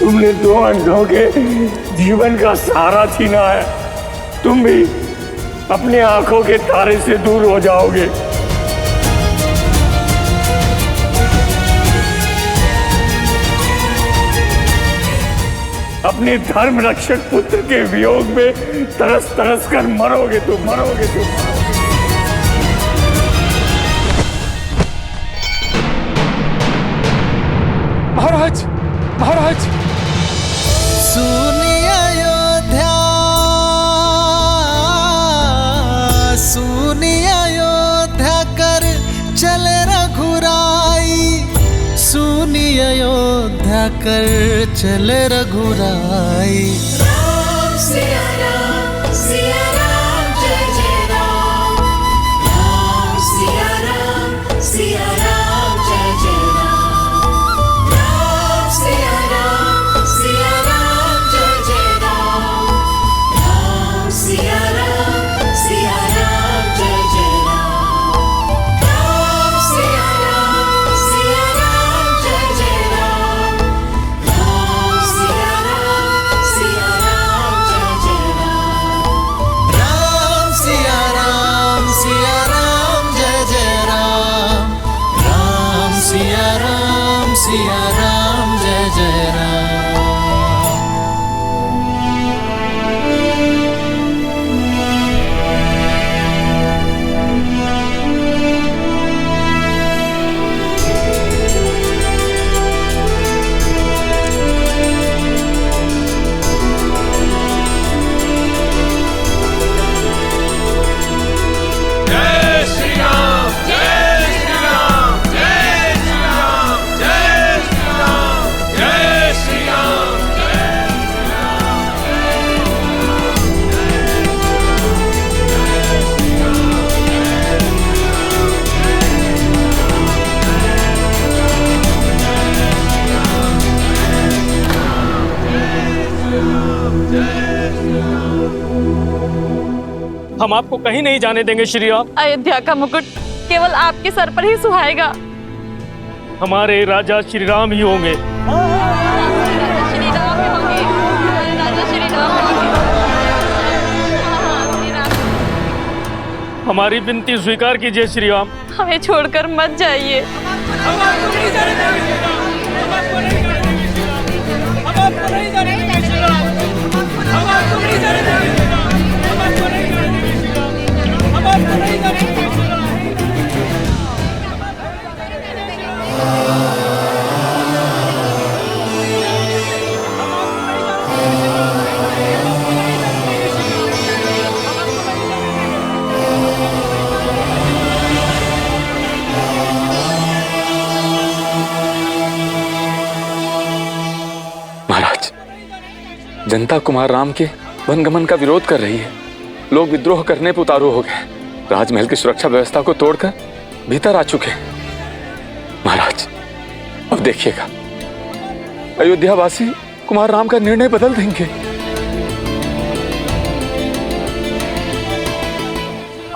तुमने दो अंधों के जीवन का सहारा छीना है। तुम भी अपनी आंखों के तारे से दूर हो जाओगे। अपने धर्म रक्षक पुत्र के वियोग में तरस तरस कर मरोगे तुम। महाराज, महाराज, सुनिए अयोध्या, सुनिए अयोध्या कर चले रघुराई, सुनिए अयोध्या कर चले रघुराई। राम सिया राम, सिया राम, जय जय राम। राम सिया राम, सिया राम, जय जय राम। राम सिया राम, सिया राम, जय जय राम। राम सिया राम, सिया राम, जय जय राम। राम सिया राम, सिया राम, जय जय राम। राम सिया राम, सिया राम, जय जय राम। राम सिया राम, सिया राम, जय जय राम। राम सिया राम, सिया राम, जय जय राम। जय श्री राम, जय श्री राम, जय श्री राम, जय श्री राम, जय श्री राम, हम आपको कहीं नहीं जाने देंगे श्री राम। अयोध्या का मुकुट केवल आपके सर पर ही सुहाएगा। हमारे राजा श्री राम ही होंगे। श्री राम ही होंगे, राजा श्री राम होंगे। हमारी विनती स्वीकार कीजिए श्री राम। हमें छोड़कर मत जाइए। महाराज, जनता कुमार राम के वनगमन का विरोध कर रही है। लोग विद्रोह करने पर उतारू हो गए। राजमहल की सुरक्षा व्यवस्था को तोड़कर भीतर आ चुके हैं। महाराज, अब देखिएगा, अयोध्यावासी कुमार राम का निर्णय बदल देंगे।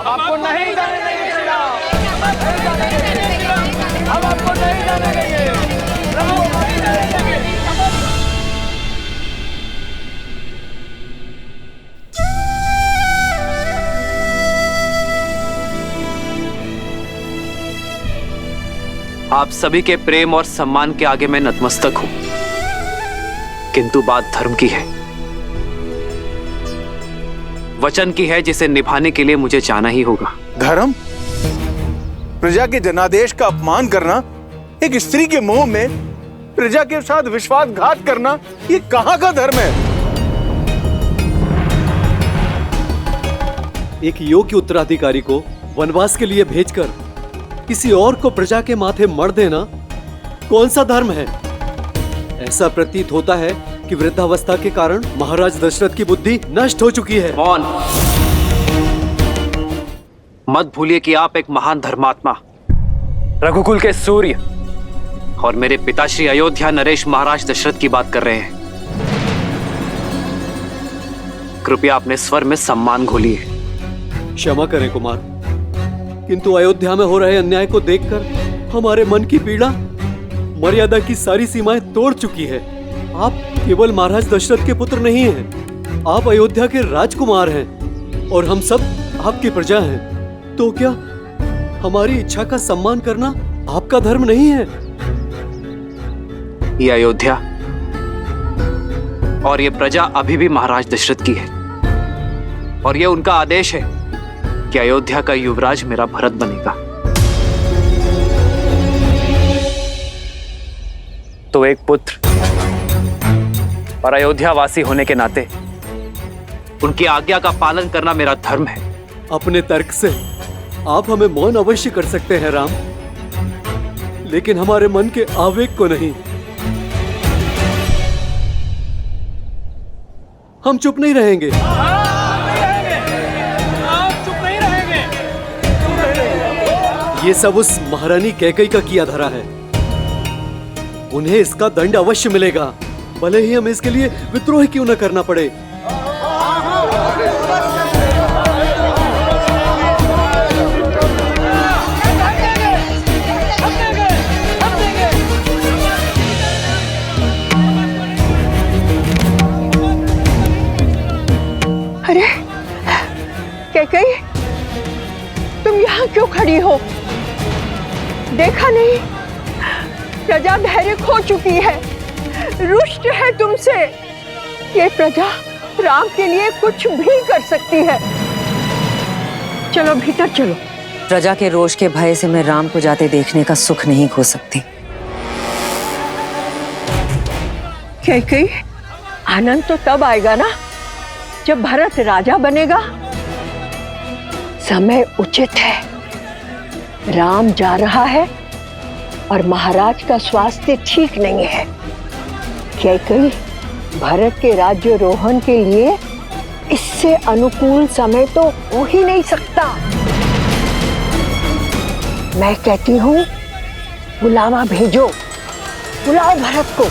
आपको नहीं जाने देंगे श्री राम। हम आपको नहीं जाने देंगे। आप सभी के प्रेम और सम्मान के आगे मैं नतमस्तक हूं, किंतु बात धर्म की है, वचन की है, जिसे निभाने के लिए मुझे जाना ही होगा। धर्म? प्रजा के जनादेश का अपमान करना, एक स्त्री के मुंह में प्रजा के साथ विश्वासघात करना, ये कहां का धर्म है? एक योग्य उत्तराधिकारी को वनवास के लिए भेजकर किसी और को प्रजा के माथे मर देना कौन सा धर्म है? ऐसा प्रतीत होता है कि वृद्धावस्था के कारण महाराज दशरथ की बुद्धि नष्ट हो चुकी है। मौन। मत भूलिए कि आप एक महान धर्मात्मा, रघुकुल के सूर्य और मेरे पिताश्री अयोध्या नरेश महाराज दशरथ की बात कर रहे हैं। कृपया अपने स्वर में सम्मान घोलिए। क्षमा करें कुमार, किंतु अयोध्या में हो रहे अन्याय को देखकर हमारे मन की पीड़ा मर्यादा की सारी सीमाएं तोड़ चुकी है। आप केवल महाराज दशरथ के पुत्र नहीं हैं, आप अयोध्या के राजकुमार हैं और हम सब आपकी प्रजा हैं। तो क्या हमारी इच्छा का सम्मान करना आपका धर्म नहीं है? ये अयोध्या और ये प्रजा अभी भी महाराज दशरथ की है और ये उनका आदेश है कि अयोध्या का युवराज मेरा भरत बनेगा। तो एक पुत्र और अयोध्या वासी होने के नाते उनकी आज्ञा का पालन करना मेरा धर्म है। अपने तर्क से आप हमें मौन अवश्य कर सकते हैं राम, लेकिन हमारे मन के आवेग को नहीं। हम चुप नहीं रहेंगे। ये सब उस महारानी कैकई का किया धरा है, उन्हें इसका दंड अवश्य मिलेगा, भले ही हमें इसके लिए विद्रोह क्यों न करना पड़े। अरे कैकई, तुम यहाँ क्यों खड़ी हो? देखा नहीं प्रजा धैर्य खो चुकी है, रुष्ट है तुमसे। ये प्रजा राम के लिए कुछ भी कर सकती है। चलो भीतर चलो। प्रजा के रोष के भय से मैं राम को जाते देखने का सुख नहीं खो सकती। कैकई, आनंद तो तब आएगा ना जब भरत राजा बनेगा। समय उचित है, राम जा रहा है और महाराज का स्वास्थ्य ठीक नहीं है। कैकई, भरत के राज्यारोहण के लिए इससे अनुकूल समय तो हो ही नहीं सकता। मैं कहती हूँ बुलावा भेजो, बुलाओ भरत को।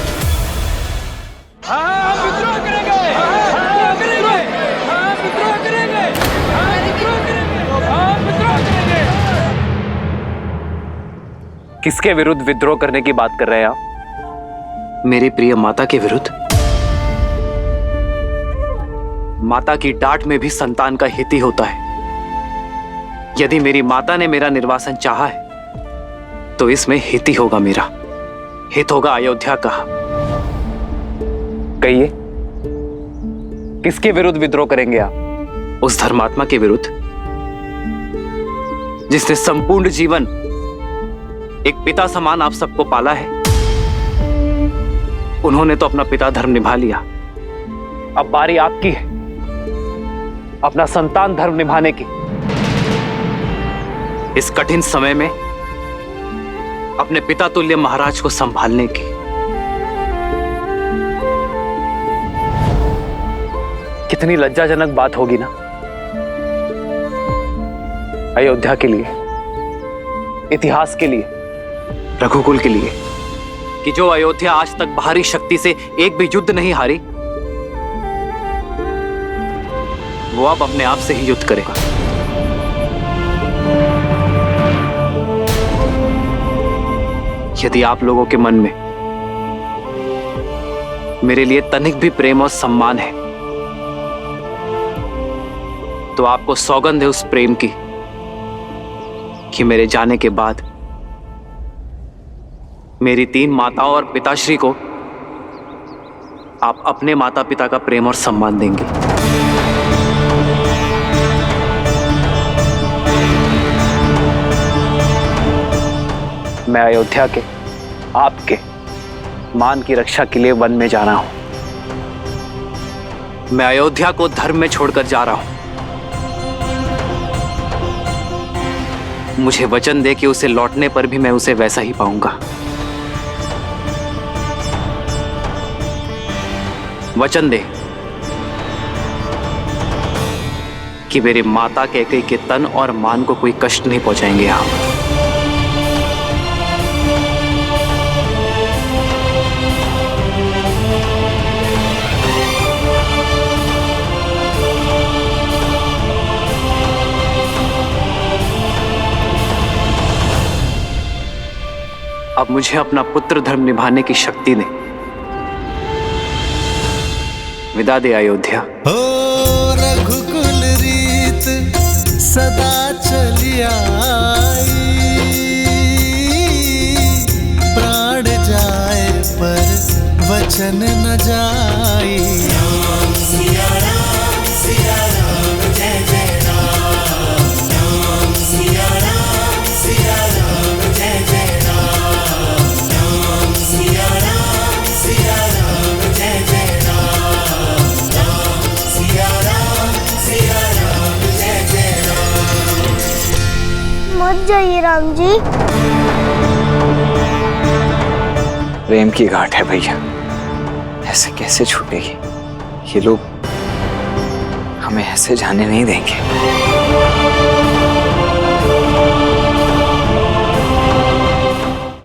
किसके विरुद्ध विद्रोह करने की बात कर रहे हैं आप? मेरी प्रिय माता के विरुद्ध। माता की डांट में भी संतान का हित ही होता है। यदि मेरी माता ने मेरा निर्वासन चाहा है तो इसमें हित ही होगा, मेरा हित होगा अयोध्या का। कहिए, किसके विरुद्ध विद्रोह करेंगे आप? उस धर्मात्मा के विरुद्ध जिसने संपूर्ण जीवन एक पिता समान आप सबको पाला है। उन्होंने तो अपना पिता धर्म निभा लिया, अब बारी आपकी है अपना संतान धर्म निभाने की। इस कठिन समय में अपने पिता तुल्य महाराज को संभालने की। कितनी लज्जाजनक बात होगी ना अयोध्या के लिए, इतिहास के लिए, रघुकुल के लिए, कि जो अयोध्या आज तक बाहरी शक्ति से एक भी युद्ध नहीं हारी, वो अब अपने आप से ही युद्ध करेगा। यदि आप लोगों के मन में मेरे लिए तनिक भी प्रेम और सम्मान है तो आपको सौगंध है उस प्रेम की कि मेरे जाने के बाद मेरी 3 माताओं और पिताश्री को आप अपने माता पिता का प्रेम और सम्मान देंगे। मैं अयोध्या के, आपके मान की रक्षा के लिए वन में जा रहा हूं। मैं अयोध्या को धर्म में छोड़कर जा रहा हूं। मुझे वचन दे कि उसे लौटने पर भी मैं उसे वैसा ही पाऊंगा। वचन दे कि मेरी माता कैकेयी के तन और मान को कोई कष्ट नहीं पहुंचाएंगे आप। अब मुझे अपना पुत्र धर्म निभाने की शक्ति दे विदा दे अयोध्या। हो रघुकुल रीत सदा चली आई, प्राण जाए पर वचन न जाई। राम सिया राम जय जय राम, राम सिया राम जय जय राम, राम सिया राम जय जय राम, राम सिया राम जय जय राम। मत जाइए राम जी। प्रेम की घाट है भैया, ऐसे कैसे छूटेगी? ये लोग हमें ऐसे जाने नहीं देंगे।